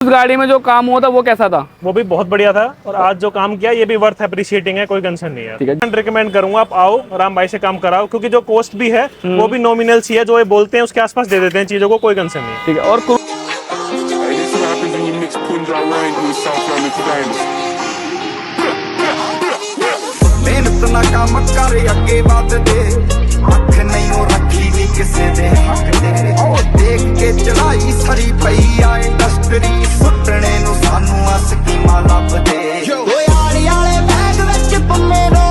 उस गाड़ी में जो काम हुआ था वो कैसा था? वो भी बहुत बढ़िया था और आज जो काम किया ये भी वर्थ अप्रिशिएटिंग है, कोई कंसर्न नहीं है। ठीक है। मैं रिकमेंड करूंगा आप आओ, राम भाई से काम कराओ, क्योंकि जो कॉस्ट भी है वो भी नॉमिनल सी है, जो ये बोलते हैं उसके आसपास दे देते हैं चीजों को, कोई कंसर्न नहीं है। ठीक है। और मेहनत ना काम करे अगे वध दे, अख नहीं ओ रखी दी किसे दे हक दे। देख के चढ़ाई सड़ी पई आ इंडस्ट्री, सुटने नु सानू आ स्कीमां लब दे। ओए आड़ी वाले बैग विच पम्मे रो।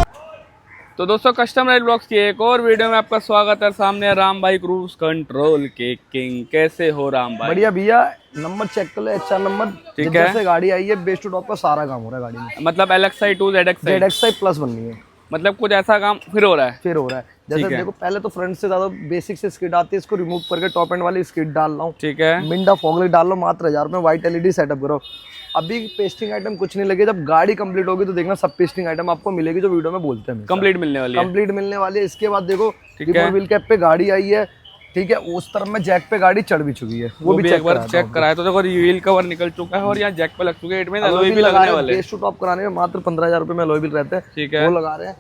तो दोस्तों, कस्टम राइड ब्लॉग्स की एक और वीडियो में आपका स्वागत है। सामने है राम भाई क्रूज कंट्रोल के किंग। कैसे हो राम भाई? बढ़िया भैया, नंबर चेक कर लो, HR नंबर। ठीक है। जैसे गाड़ी आई है बेस टू टॉप का सारा काम हो रहा है गाड़ी में। मतलब LXi 2 ZXi ZXi प्लस बननी है, मतलब कुछ ऐसा काम फिर हो रहा है। फिर हो रहा है। जैसे देखो, पहले तो फ्रंट से ज्यादा बेसिक से स्किड आती है, इसको रिमूव करके टॉप एंड वाली स्किड डाल रहा हूँ। ठीक है। मिंडा फॉगलाइट डाल लो, मात्र 1000 में व्हाइट LED सेटअप करो। अभी पेस्टिंग आइटम कुछ नहीं लगे, जब गाड़ी कंप्लीट होगी तो देखना सब पेस्टिंग आइटम आपको मिलेगी, जो वीडियो में बोलते हैं कंप्लीट मिलने वाली है। कंप्लीट मिलने वाली है। इसके बाद देखो, ठीक है। व्हील कैप पे गाड़ी आई है, ठीक है। उस तरफ में जैक पे गाड़ी चढ़ भी चुकी है, वो भी एक बार चेक कराया तो देखो, व्हील कवर निकल चुका है और यहाँ जैक पे लग चुके हैं। इसमें अलॉय भी लगने वाले हैं। बेस टू टॉप कराने में मात्र 15000 रुपए में अलॉय भी रहते हैं। ठीक है। वो लगा रहे हैं।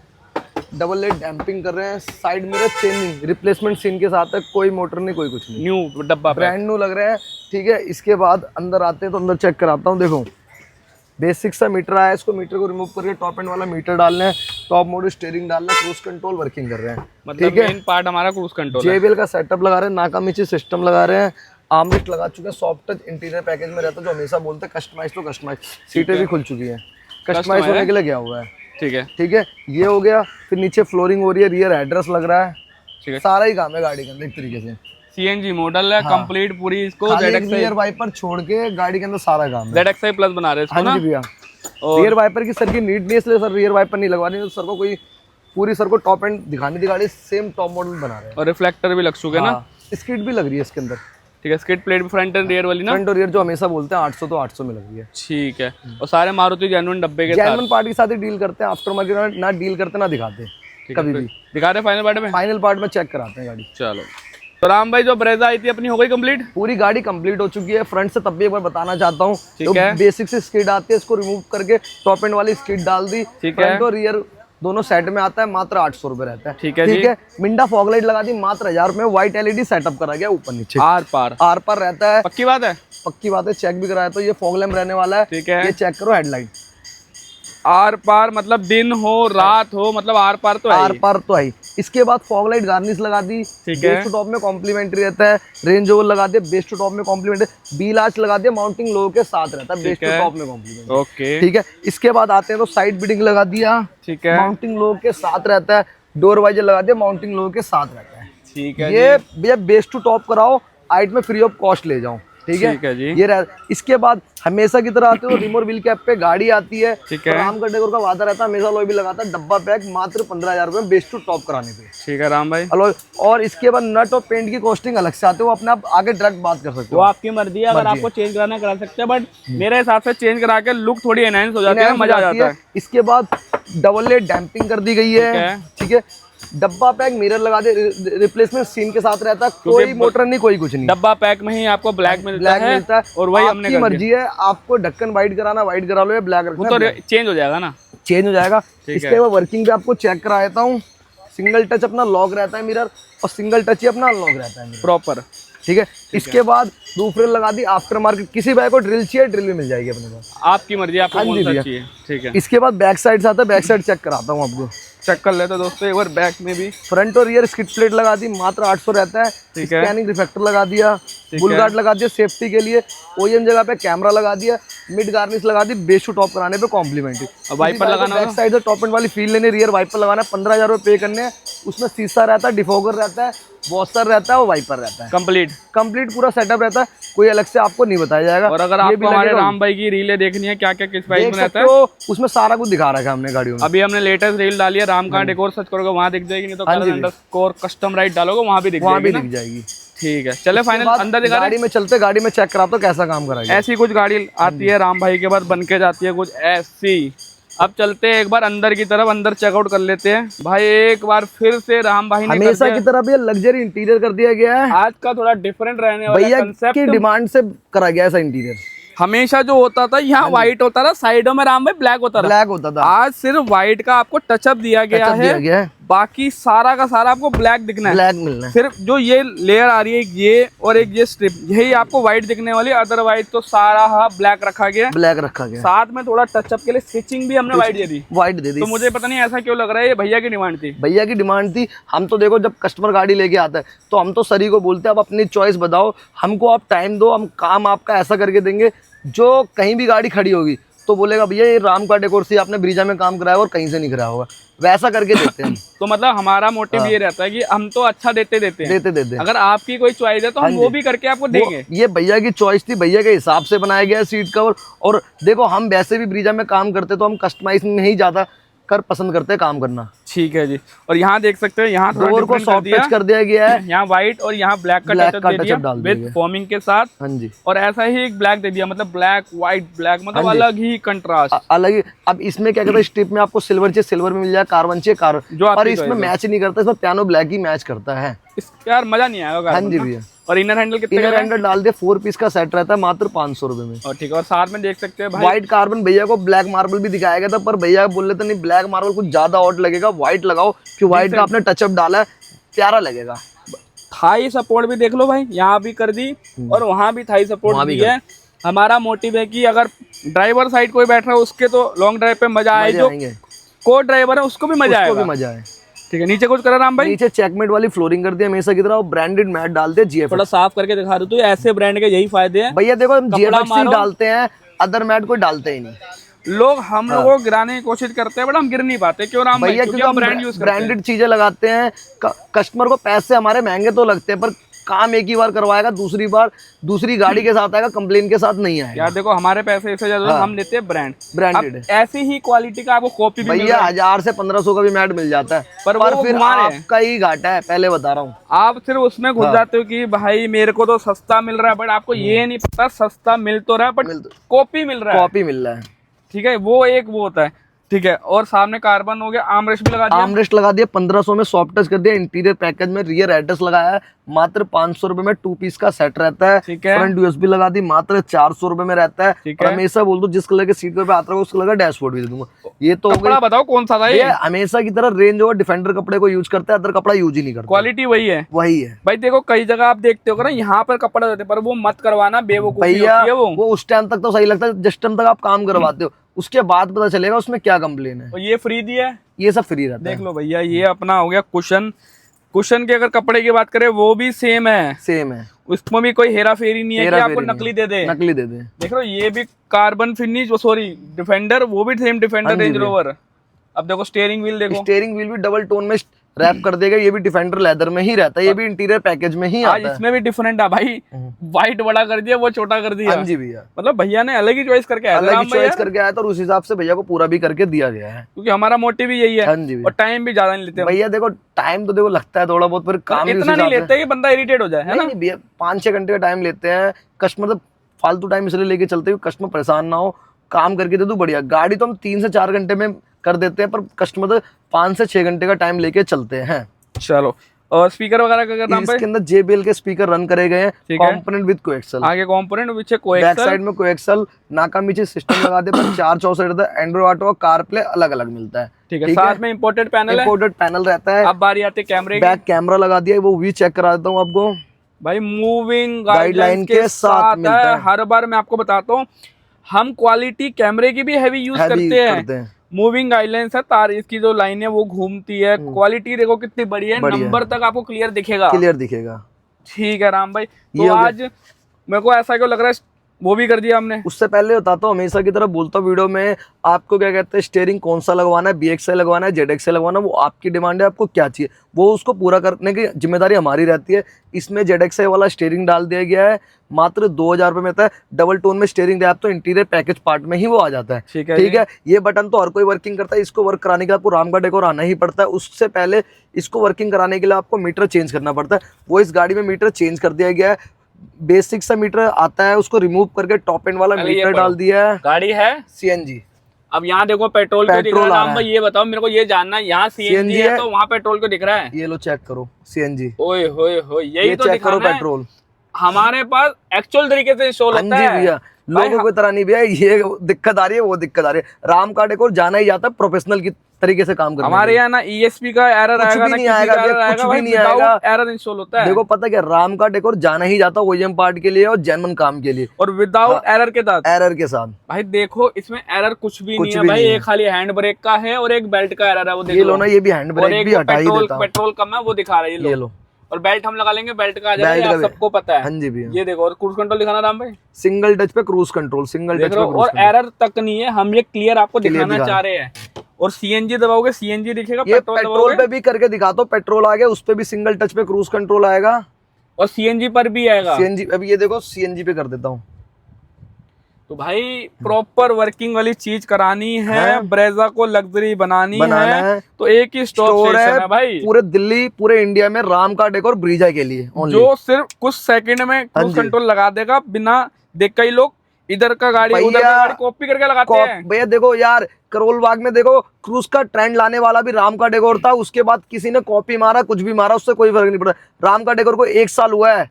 डबल लेड डैम्पिंग कर रहे हैं। Side mirror changing replacement scene के साथ है, कोई मोटर नहीं, कोई कुछ नहीं, न्यू डब्बा ब्रांड न्यू लग रहे हैं। ठीक है। इसके बाद अंदर आते हैं तो अंदर चेक कराता हूँ। देखो, बेसिक सा मीटर आया है, इसको मीटर को रिमूव करके टॉप एंड वाला मीटर डालना है, टॉप मोड स्टीयरिंग डालना है, क्रूज कंट्रोल वर्किंग कर रहे हैं। मतलब मेन पार्ट हमारा क्रूज कंट्रोल है। JBL का सेटअप लगा रहे हैं, नाकामिची सिस्टम लगा रहे हैं, आर्मरेस्ट लगा चुके हैं, सॉफ्ट टच इंटीरियर पैकेज में रहता है, जो हमेशा बोलते हैं कस्टमाइज तो कस्टमाइज। सीटें भी खुल चुकी हैं, कस्टमाइज होने के लिए गया हुआ है। ठीक है। ठीक है, ये हो गया। फिर नीचे फ्लोरिंग हो रही है, रियर एड्रेस लग रहा है, ठीक है। सारा ही काम है गाड़ी के अंदर एक तरीके से। CNG मॉडल है, कंप्लीट पूरी। इसको रियर वाइपर छोड़ के गाड़ी के अंदर सारा काम है। ZXi प्लस बना रहे हैं इसको ना। हाँ जी भैया। रियर वाइपर की सर की नीड नहीं है, इसलिए सर रियर वाइपर नहीं लगवानी, तो सर को कोई पूरी सर को टॉप एंड दिखानी थी गाड़ी, सेम टॉप मॉडल बना रहे हैं। और रिफ्लेक्टर भी लग चुके हैं ना। स्किड भी लग रही है इसके अंदर। ठीक है। स्किड प्लेट भी फ्रंट एंड रियर वाली ना। फ्रंट और रियर जो हमेशा बोलते हैं 800 तो 800 में लग रही है। ठीक है। और सारे मारुति जेन्युइन डब्बे के साथ। जेन्युइन पार्ट के साथ ही डील करते हैं, आफ्टर मार्केट ना डील करते ना दिखाते कभी भी। दिखा रहे फाइनल पार्ट में। फाइनल पार्ट में चेक कराते हैं गाड़ी। चलो, तो राम भाई जो ब्रेजा आई थी अपनी हो गई कंप्लीट? पूरी गाड़ी कंप्लीट हो चुकी है। फ्रंट से तब भी एक बार बताना चाहता हूँ, ठीक है। बेसिक से स्किड आती है, इसको रिमूव करके टॉप एंड वाली स्किड डाल दी। ठीक है। फ्रंट और रियर दोनों सेट में आता है, मात्र 800 रुपए रहता है। ठीक है। ठीक है। मिंडा फॉगलाइट लगा दी, मात्र 1000 में व्हाइट LED सेटअप करा गया, ऊपर नीचे आर पार रहता है। पक्की बात है। पक्की बात है, चेक भी कराया तो ये फॉग लैम्प रहने वाला है। ठीक है। ये चेक करो, हेडलाइट आर पार मतलब दिन हो रात हो, मतलब आर पार तो है आर ही। पार तो आई। इसके बाद फॉग लाइट गार्निश लगा दी, ठीक है। बेस टू टॉप में कॉम्प्लीमेंट्री रहता है। रेंज ओवर लगा दिया, बेस टू टॉप में कॉम्प्लीमेंट्री। बील आर्च लगा दिया, माउंटिंग लोगो के साथ रहता है, बेस टू टॉप में कॉम्प्लीमेंट्री। ओके। ठीक है। इसके बाद आते हैं तो साइड बिडिंग लगा दिया, ठीक है। माउंटिंग लोगो के साथ रहता है। डोर वाइजर लगा दिया, माउंटिंग लोगो के साथ रहता है। ठीक है। ये भैया बेस टू टॉप कराओ, आइट में फ्री ऑफ कॉस्ट ले जाओ। ठीक ठीक है जी। ये इसके बाद हमेशा की तरह आते हो, रिमोट व्हील कैप पे गाड़ी आती है। ठीक है। राम का डेकोर का वादा रहता है, हमेशा अलॉय भी लगाता है। डब्बा पैक मात्र 15000 रुपए में बेस टू टॉप कराने पे। ठीक है राम भाई। अलॉय। और इसके बाद नट और पेंट की कॉस्टिंग अलग से आते हो, अपने आप आगे डायरेक्ट बात कर सकते वो हो। आपकी मर्जी है, अगर आपको चेंज कराना करा सकते हैं, बट मेरे हिसाब से चेंज करा के लुक थोड़ी एनहांस हो जाती है, मजा आ जाता है। इसके बाद डबल लेड डैम्पिंग कर दी गई है। ठीक है। डब्बा पैक मिरर लगा दे, रिप्लेसमेंट सीन के साथ रहता है, कोई मोटर नहीं, कोई कुछ नहीं। डब्बा पैक में ही आपको ब्लैक मिलता है और वही हमने आपकी मर्जी है, आपको ढक्कन वाइट कराना वाइट करा लो या ब्लैक रखना, तो चेंज हो जाएगा ना। चेंज हो जाएगा। ठीक इसके बाद वर्किंग पे आपको चेक करा देता हूँ। सिंगल टच अपना लॉक रहता है मिरर, और सिंगल टच ही अपना अनलॉक रहता है प्रॉपर। ठीक है। इसके बाद रूफ रेल लगा दी, आफ्टर मार्केट। किसी भाई को ड्रिल चाहिए, ड्रिल भी मिल जाएगी अपने पास, आपकी मर्जी, आपको कौन सा चाहिए। ठीक है। इसके बाद बैक साइड से आता है, बैक साइड चेक कराता हूँ आपको। चेक कर लेते दोस्तों एक बार बैक में भी। फ्रंट और रियर स्किड प्लेट लगा दी, मात्र 800 रहता है। ठीक है। स्कैनिंग रिफ्लेक्टर लगा दिया, बुल गार्ड लगा दिया सेफ्टी के लिए, OEM जगह पे कैमरा लगा दिया, मिड गार्निश लगा दी, बेस टू टॉप कराने पे कॉम्प्लीमेंट्री। वाइपर लगाना, बैक साइड से टॉप एंड वाली फील लेने, रियर वाइपर लगाना, 15000 रुपए पे करने हैं। उसमें शीशा रहता है, डिफोगर रहता है, वॉशर रहता है और वाइपर रहता है। कंप्लीट पूरा सेटअप रहता है, कोई अलग से आपको नहीं बताया जाएगा। और अगर आपको हमारे राम भाई की रीलें देखनी है, क्या क्या किस प्राइस में रहता है, तो उसमें सारा कुछ दिखा रखा है हमने गाड़ियों में। अभी हमने लेटेस्ट रील डाली है, राम का डेकोर सर्च करोगे वहां दिख जाएगी, नहीं तो अंडरस्कोर कस्टम राइड डालोगे वहां भी दिख जाएगी। ठीक है। चले फाइनल अंदर दिखा गाड़ी में चलते, गाड़ी में चेक कराते कैसा काम कराएगा। ऐसी कुछ गाड़ी आती है राम भाई के बाद बन के जाती है कुछ ऐसी। अब चलते हैं एक बार अंदर की तरफ, अंदर चेकआउट कर लेते हैं भाई। एक बार फिर से राम भाई ने हमेशा की तरह भी लग्जरी इंटीरियर कर दिया गया है। आज का थोड़ा डिफरेंट रहने वाला भैया कंसेप्ट की डिमांड से करा गया ऐसा इंटीरियर। हमेशा जो होता था यहाँ व्हाइट होता था, साइडों में राम भाई ब्लैक होता था। ब्लैक होता था, आज सिर्फ व्हाइट का आपको टचअप दिया गया टचअप दिया गया है, बाकी सारा का सारा आपको ब्लैक दिखना है। ब्लैक मिलना है। सिर्फ जो ये लेयर आ रही है ये और एक ये स्ट्रिप, यही आपको व्हाइट दिखने वाली, अदरवाइज तो सारा ब्लैक रखा गया। ब्लैक रखा गया, साथ में थोड़ा टचअप के लिए स्टिचिंग भी हमने व्हाइट दे दी। व्हाइट दे दी। तो मुझे पता नहीं ऐसा क्यों लग रहा है, ये भैया की डिमांड थी। भैया की डिमांड थी। हम तो देखो जब कस्टमर गाड़ी लेके आता है तो हम तो सरी को बोलते हैं आप अपनी चॉइस बताओ, हमको आप टाइम दो, हम काम आपका ऐसा करके देंगे जो कहीं भी गाड़ी खड़ी होगी तो बोलेगा भैया ये राम का डेकोर से आपने ब्रीजा में काम कराया और कहीं से नहीं कराया होगा, वैसा करके देते हैं। तो मतलब हमारा मोटिव ये रहता है कि हम तो अच्छा देते हैं। अगर आपकी कोई चॉइस है तो हम वो भी करके आपको देंगे। ये भैया की चॉइस थी, भैया के हिसाब से बनाया गया सीट कवर। और देखो हम वैसे भी ब्रीजा में काम करते तो हम कस्टमाइज में ही ज्यादा कर पसंद करते हैं काम करना। ठीक है जी। और यहाँ देख सकते हैं, यहाँ डोर को सॉफ्ट टच कर दिया गया है, यहाँ व्हाइट और यहाँ ब्लैक का टचअप डाल दिया विद फॉर्मिंग के साथ। हाँ जी। और ऐसा ही एक ब्लैक दे दिया, मतलब ब्लैक व्हाइट ब्लैक, मतलब अलग ही कंट्रास्ट, अलग ही। अब इसमें क्या कहते हैं, स्ट्रिप में आपको सिल्वर चाहिए सिल्वर में मिल जाए, कार्बन चाहिए कार्बन, जो पर इसमें मैच नहीं करता, इसमें पियानो ब्लैक ही मैच करता है। यार मजा नहीं आएगा। हाँ जी भैया। और इनर हैंडल कितने इनर हैंडल डाल दिया, 4 पीस का सेट रहता है मात्र 500 रुपए में। और ठीक है। और साथ में देख सकते हैं भाई व्हाइट कार्बन, भैया को ब्लैक मार्बल भी दिखाया गया था पर भैया बोल रहे थे नहीं ब्लैक मार्बल कुछ ज्यादा ऑड लगेगा, व्हाइट लगाओ, क्योंकि व्हाइट का आपने टचअप डाला है, प्यारा लगेगा। थाई सपोर्ट भी देख लो भाई, यहाँ भी कर दी और वहाँ भी थाई सपोर्ट दी है। हमारा मोटिव है कि अगर ड्राइवर साइड कोई बैठ रहा है उसके तो लॉन्ग ड्राइव पे मजा आए, जो को ड्राइवर है उसको भी मजा आए। ठीक है। नीचे कुछ करा राम भाई? नीचे चेकमेट वाली फ्लोरिंग कर दिया हमेशा की तरह, ब्रांडेड मैट डाल दिया जीएफ। थोड़ा साफ करके दिखा दो, तो ऐसे ब्रांड के यही फायदे हैं भैया। देखो हम जीएफ डालते हैं, अदर मैट कोई डालते ही नहीं। लोग हम लोगों को गिराने की कोशिश करते हैं बट हम गिर नहीं पाते। क्यों राम भाई? क्योंकि हम ब्रांड यूज ब्रांडेड चीजें लगाते हैं। कस्टमर को पैसे हमारे महंगे तो लगते हैं पर काम एक ही बार करवाएगा, दूसरी बार दूसरी गाड़ी के साथ आएगा, कंप्लेन के साथ नहीं आएगा। यार देखो हमारे पैसे इससे ज्यादा हम लेते हैं ब्रांडेड। ऐसी ही क्वालिटी का आपको कॉपी भी भैया 1000 से 1500 का भी मैट मिल जाता है, पर फिर आपका ही घाटा है, पहले बता रहा हूँ। आप सिर्फ उसमें घुस जाते हो कि भाई मेरे को तो सस्ता मिल रहा है, बट आपको ये नहीं पता सस्ता मिल तो रहा है बट कॉपी मिल रहा है। ठीक है, वो होता है। ठीक है। और सामने कार्बन हो गया, आर्मरेस्ट भी लगा दिया। आर्मरेस्ट लगा दिया 1500 में, सॉफ्ट टच कर दिया। इंटीरियर पैकेज में रियर एड्रेस लगाया है, मात्र 500 रुपए में 2 पीस का सेट रहता है। ठीक है। फ्रंट यूएसबी लगा दी, मात्र 400 रुपए में रहता है। ठीक है। और हमेशा बोल दो जिस कलर के सीट पे आता है उस कलर का डैशबोर्ड भी दे दूंगा। ये तो कपड़ा बताओ कौन सा था ये? हमेशा की तरह रेंज ओवर डिफेंडर कपड़े को यूज करता है, अदर कपड़ा यूज ही नहीं करता। क्वालिटी वही है भाई। देखो कई जगह आप देखते हो ना यहाँ पर कपड़ा देते पर वो मत करवाना, बेवकूफी भैया। वो उस टाइम तक तो सही लगता है जिस टाइम तक आप काम करवाते हो, उसके बाद पता चलेगा उसमें क्या कंप्लेन है। और ये फ्री दिया है, ये सब फ्री रहता है। देख लो भैया, ये अपना हो गया कुशन के अगर कपड़े की बात करें वो भी सेम है। उसमें भी कोई हेरा फेरी नहीं है कि आपको नकली दे दे। देख लो ये भी कार्बन फिनिश, सॉरी डिफेंडर, वो भी सेम डिफेंडर रेंज रोवर। अब देखो स्टीयरिंग व्हील, देखो स्टीयरिंग व्हील भी डबल टोन में रैप कर देगा। ये भी डिफेंडर लेदर में ही रहता है, ये भी इंटीरियर पैकेज में ही आता है। इसमें भी डिफरेंट है भाई, व्हाइट बड़ा कर दिया, वो छोटा कर दिया। हाँ जी भैया। मतलब भैया ने अलग ही चॉइस करके आया, था और उस हिसाब से भैया को पूरा भी करके दिया गया है, क्योंकि हमारा मोटिव ही यही है। हाँ जी। और टाइम भी ज्यादा नहीं लेते भैया। देखो टाइम तो देखो लगता है थोड़ा बहुत, फिर काम इतना नहीं लेते कि बंदा इरिटेट हो जाए, है ना भैया। 5-6 घंटे का टाइम लेते हैं कस्टमर, तो फालतू टाइम इसलिए लेके चलते हैं कस्टमर परेशान ना हो, काम करके दे दो बढ़िया। गाड़ी तो हम 3 से 4 घंटे में कर देते हैं पर कस्टमर तो 5 से 6 घंटे का टाइम लेके चलते हैं। चलो। और स्पीकर वगैरह का करना इसके अंदर JBL के स्पीकर रन करे गए हैं, कंपोनेंट विद कोएक्सल। आगे कंपोनेंट पीछे कोएक्सल, बैक साइड में कोएक्सल, नाका नीचे सिस्टम लगा दे पर 464 रहता है। एंड्रॉइड ऑटो और कार प्ले अलग अलग मिलता है। ठीक है। साथ में इंपोर्टेड पैनल रहता है। अब बारी आती है कैमरे की। बैक कैमरा लगा दिया, वो भी चेक करा देता हूँ आपको भाई। मूविंग गाइडलाइन के साथ मिलता है। हर बार मैं आपको बताता हूँ, हम क्वालिटी कैमरे की भी हैवी यूज करते हैं। मूविंग गाइडलाइंस है, तार इसकी जो लाइन है वो घूमती है। क्वालिटी देखो कितनी बढ़िया है, नंबर तक आपको क्लियर दिखेगा। ठीक है राम भाई। तो आज मेरे को ऐसा क्यों लग रहा है, वो भी कर दिया हमने। उससे पहले बताता हूँ, हमेशा की तरह बोलता हूँ वीडियो में, आपको क्या कहते हैं स्टीयरिंग कौन सा लगवाना है, BXI लगवाना है, ZXI लगवाना है, वो आपकी डिमांड है, आपको क्या चाहिए वो उसको पूरा करने की जिम्मेदारी हमारी रहती है। इसमें ZXI वाला स्टीयरिंग डाल दिया गया है, मात्र 2000 रुपये में आता है। डबल टोन में स्टीयरिंग दिया, आप तो इंटीरियर पैकेज पार्ट में ही वो आ जाता है। ठीक है। ये बटन तो हर कोई वर्किंग करता है, इसको वर्क कराने के लिए आपको राम का डेकोर आना ही पड़ता है। उससे पहले इसको वर्किंग कराने के लिए आपको मीटर चेंज करना पड़ता है, वो इस गाड़ी में मीटर चेंज कर दिया गया है। बेसिक सा मीटर आता है, उसको रिमूव करके टॉप एंड वाला मीटर डाल दिया है। गाड़ी है CNG। अब यहाँ देखो पेट्रोल क्यों दिख रहा है? ये बताओ मेरे को, ये जानना है। यहाँ CNG है तो वहाँ पेट्रोल क्यों दिख रहा है? ये लो चेक करो CNG। ओए होए होए, यही तो चेक करो पेट्रोल। हमारे पास एक्चुअल तरीके से इंस्टॉल होता है। भैया लोगों की तरह नहीं भैया, ये दिक्कत आ रही है, वो दिक्कत आ रही है। राम का डेकोर जाना ही जाता है प्रोफेशनल की तरीके से काम करने हमारे यहाँ ना ESP का एरर कुछ आएगा भी ना नहीं किसी आएगा का भैया, error कुछ आएगा भी भाई, नहीं आएगा। विदाउट एरर इंस्टॉल होता है। देखो पता क्या, राम का डेकोर जाना ही जाता OEM पार्ट के लिए और जेन्युइन काम के लिए, और विदाउट एरर के साथ। एरर के साथ। भाई देखो इसमें एरर कुछ भी नहीं है भी भाई, नहीं है। एक खाली हैंड ब्रेक का है और एक बेल्ट का एरर है, वो देख ये लो लो ना, ये भी हैंड और ब्रेक एक भी हटा ही देता हूँ। पेट्रोल कम है वो दिखा रहा है, ये लो, और बेल्ट हम लगा लेंगे, बेल्ट का आ जाएगा, बेल्ट ये का आप भी। सबको पता है। हाँ जी भैया, ये देखो, और क्रूज कंट्रोल दिखाना राम भाई, सिंगल टच पे क्रूज कंट्रोल, सिंगल देख टच रहे पे हो, और एरर तक नहीं है, हम ये क्लियर आपको Clear दिखाना दिखा चाह रहे हैं। और CNG दबाओगे CNG दिखेगा, ये पेट्रोल पेट्रोल दबाओगे पे भी करके दिखा दो, पेट्रोल आ गया उस पे भी सिंगल टच पे क्रूज कंट्रोल आएगा, और CNG पर भी आएगा। सीएनजी अभी ये देखो सीएनजी पे कर देता हूँ। तो भाई प्रॉपर वर्किंग वाली चीज करानी है, है? ब्रेजा को लग्जरी बनाना है। तो एक ही स्टॉप स्टोर स्टेशन है भाई, पूरे दिल्ली पूरे इंडिया में राम का डेकोर ब्रीजा के लिए only। जो सिर्फ कुछ सेकंड में क्रूज जी। कंट्रोल लगा देगा बिना देख। कई लोग इधर का गाड़ी उधर का गाड़ी कॉपी करके लगाते हैं। भैया देखो यार, करोल बाग में देखो क्रूज का ट्रेंड लाने वाला भी राम का डेकोर था, उसके बाद किसी ने कॉपी मारा, कुछ भी मारा, उससे कोई फर्क नहीं पड़ा। राम का डेकोर को 1 साल हुआ है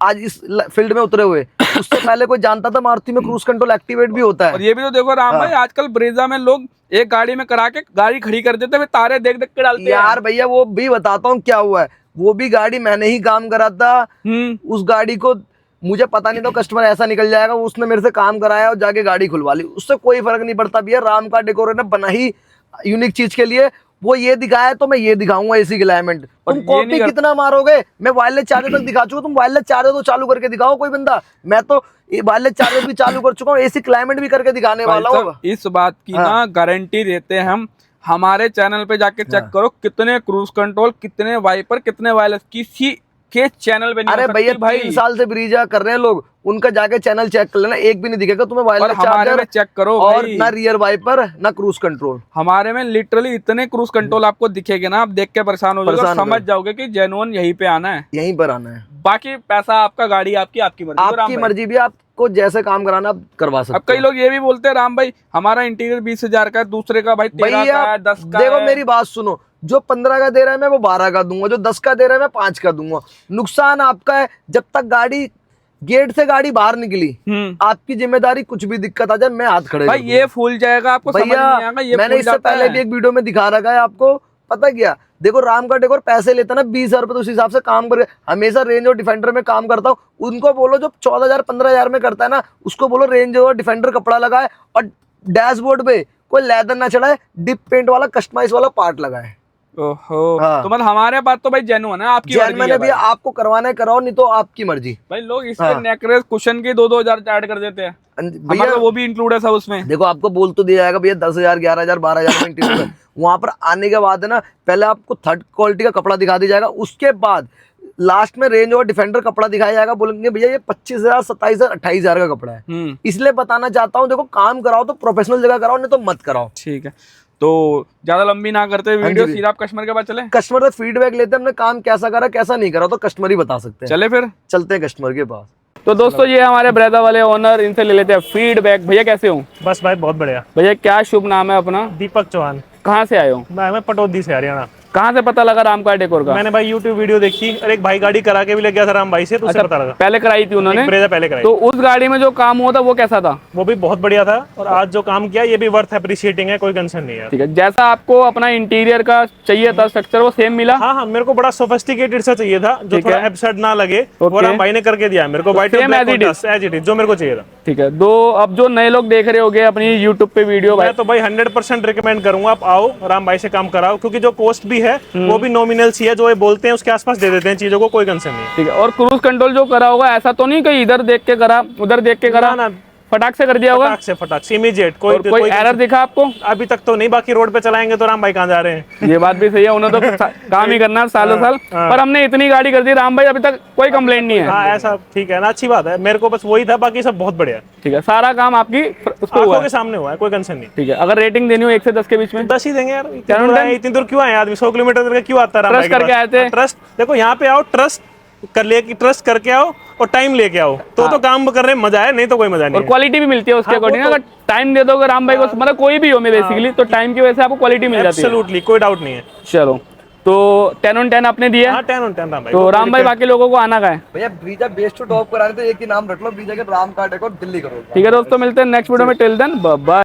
आज इस फील्ड में उतरे हुए, उससे पहले कोई जानता था मारुति में क्रूज कंट्रोल एक्टिवेट भी होता और है। ये भी तो देखो राम भाई, आजकल ब्रेजा में लोग एक गाड़ी में करा के गाड़ी खड़ी कर देते हैं, फिर तारे देख देख के डालते यार भैया वो भी बताता हूँ क्या हुआ है, वो भी गाड़ी मैंने ही काम करा था। हैं। उस गाड़ी को मुझे पता नहीं था कस्टमर ऐसा निकल जाएगा, उसने मेरे से काम कराया और जाके गाड़ी खुलवा ली, उससे कोई फर्क नहीं पड़ता भैया। राम का डेकोर ने बना ही यूनिक चीज के लिए, वो ये दिखाया तो मैं ये दिखाऊंगा एसी क्लाइमेट। और तुम ये कॉपी नहीं कर- कितना मारोगे, मैं वायरलेस चार्जर तक दिखा चुका, तुम वायरलेस चार्जर तो चालू करके दिखाओ कोई बंदा। मैं तो वायरलेस चार्जर भी चालू कर चुका हूँ, एसी क्लाइमेट भी करके दिखाने वाला भाई हूँ। साहब, इस बात की ना गारंटी देते हैं हम। हमारे चैनल पे जाके चेक करो कितने क्रूज कंट्रोल, कितने वाइपर, कितने वायरलेस, किसी के चैनल पे नहीं अरे हो सकती भैया भाई। 3 साल से ब्रीजा कर रहे हैं लोग, उनका जाके चैनल चेक कर लेना, एक भी नहीं दिखेगा तुम्हें और वायरलेस हमारे में चार्जर चेक करो और भाई, ना रियर वाइपर ना क्रूज कंट्रोल। हमारे में लिटरली इतने क्रूज कंट्रोल आपको दिखेंगे ना, आप देख के परेशान हो जाओगे, परेशान हो समझ जाओगे। जाओगे कि जेन्युइन यहीं पे आना है। यहीं पर आना है, बाकी पैसा आपका, गाड़ी आपकी, आपकी मर्जी। राम आपकी भाई, मर्जी भी, आपको जैसे काम कराना आप करवा अब सकते कई लोग ये भी बोलते हैं राम भाई हमारा इंटीरियर 20,000 का है, दूसरे का भाई 13 भैया का है, 10 का देखो है। मेरी बात सुनो, जो 15 का दे रहा है मैं वो 12 का दूंगा, जो 10 का दे रहा है मैं 5 का दूंगा। नुकसान आपका है, जब तक गाड़ी गेट से गाड़ी बाहर निकली आपकी जिम्मेदारी, कुछ भी दिक्कत आ जाए मैं हाथ खड़े भाई कर ये फूल जाएगा, आपको समझ नहीं भैया आएगा, ये मैंने फूल इससे जाता पहले है। भी एक वीडियो में दिखा रखा है आपको, पता क्या, देखो राम का डेकोर पैसे लेता ना 20,000 रुपए, तो उस हिसाब से काम करे। हमेशा रेंज और डिफेंडर में काम करता हूँ, उनको बोलो जो 14,000 15,000 में करता है ना, उसको बोलो रेंज और डिफेंडर कपड़ा लगाए और डैशबोर्ड पे कोई लेदर ना चढ़ाए, डिप पेंट वाला कस्टमाइज वाला पार्ट लगाए। ओहो, हाँ। तो मतलब हमारे बात तो भाई जेन्युइन है, आपकी मर्जी मैंने है भी भाई। आपको करवाना है कराओ, नहीं तो आपकी मर्जी। भाई लोग इस हाँ। पे नेकलेस कुशन के 2-2 हजार ऐड कर देते हैं, हमारा भैया तो वो भी इंक्लूड है सब उसमें। देखो आपको बोल तो दिया जाएगा भैया 10,000 11,000 12,000 में इंटीरियर है। वहां पर आने के बाद है ना, पहले आपको थर्ड क्वालिटी का कपड़ा दिखा दिया जाएगा, उसके बाद लास्ट में रेंज और डिफेंडर कपड़ा दिखाया जाएगा, बोलेंगे भैया ये 25,000 27,000 28,000 का कपड़ा है। इसलिए बताना चाहता हूँ, देखो काम कराओ तो प्रोफेशनल जगह कराओ, नहीं तो मत कराओ। ठीक है, तो ज्यादा लंबी ना करते हाँ वीडियो, जी। सीधा आप कस्टमर के पास चले। कस्टमर से फीडबैक लेते हैं, हमने काम कैसा करा कैसा नहीं करा, तो कस्टमर ही बता सकते हैं। चले फिर। चलते हैं कस्टमर के पास। तो दोस्तों ये हमारे ब्रेजा वाले ओनर, इनसे ले लेते हैं फीडबैक। भैया कैसे हो? बस भाई बहुत बढ़िया। भैया क्या शुभ नाम है अपना? दीपक चौहान। कहाँ से आए हो? मैं पटौदी से, हरियाणा। कहाँ से पता लगा राम का डेकोर का? मैंने भाई YouTube वीडियो देखी और एक भाई गाड़ी करा के भी ले गया था राम भाई से, तो उससे पता लगा। पहले कराई थी उन्होंने, ब्रेजा पहले कराई। तो उस गाड़ी में जो काम हुआ था वो कैसा था? वो भी बहुत बढ़िया था, और आज जो काम किया ये भी वर्थ अप्रिशिएटिंग है, कोई कंसर्न नहीं है। ठीक है, जैसा आपको अपना इंटीरियर का चाहिए था स्ट्रक्चर, वो सेम मिला? हाँ, मेरे को बड़ा सोफिस्टिकेटेड सा चाहिए था, जो थोड़ा एब्सर्ड ना लगे, वो राम भाई ने करके दिया मेरे को। White same as it is। As it is जो मेरे को चाहिए था। ठीक है, दो अब जो नए लोग देख रहे होंगे अपनी YouTube पे वीडियो, भाई मैं तो भाई 100% रिकमेंड करूंगा, आप आओ राम भाई से काम कराओ, क्योंकि जो कॉस्ट भी है वो भी नॉमिनल सी है, जो ये बोलते हैं उसके आसपास दे देते हैं चीजों को, कोई कंसर्न नहीं है। ठीक है, और क्रूज कंट्रोल जो करा होगा ऐसा तो नहीं कहीं इधर देख के करा उधर देख के करा, ना, फटाक से कर दिया होगा? फटाक से इमीडिएट। कोई एरर दिखा आपको? अभी तक तो नहीं, बाकी रोड पे चलाएंगे तो राम भाई कहाँ जा रहे हैं। ये बात भी सही है, उन्होंने तो काम ही करना सालों साल, पर हमने इतनी गाड़ी कर दी राम भाई, अभी तक कोई कंप्लेंट नहीं है। हाँ ऐसा ठीक है ना, अच्छी बात है, मेरे को बस वही था, बाकी सब बहुत बढ़िया। ठीक है, सारा काम आपकी उसको हुआ आंखों है। के सामने हुआ है, कोई कंसर्न नहीं। ठीक है, अगर रेटिंग देनी हो 1 से 10 के बीच में? 10 ही देंगे यार, इतनी दूर क्यों आए आदमी, 100 किलोमीटर करके क्यों आता है राम भाई ट्रस्ट के करके पास? आए थे। ट्रस्ट देखो, यहाँ पे आओ, ट्रस्ट करके आओ और टाइम लेके आओ, तो काम करने में मजा है, नहीं तो कोई मजा नहीं और है। क्वालिटी भी मिलती है उसके अकॉर्डिंग। अगर टाइम दे दोगे राम भाई को, मतलब कोई भी हो में बेसिकली, तो टाइम की वजह से आपको क्वालिटी मिल जाती है। एब्सोल्युटली कोई डाउट नहीं है। चलो, तो 10 on 10 आपने दिया हाँ 10 on 10 राम भाई। तो राम भाई बाकी लोगों को आना का है। भैया ब्रीजा बेस्ट टू टॉप कराने तो एक ही नाम रख लो, ब्रीजा के राम कार्ड और दिल्ली करो। ठीक है दोस्तों, मिलते हैं नेक्स्ट वीडियो में, टिल देन बाय बाय।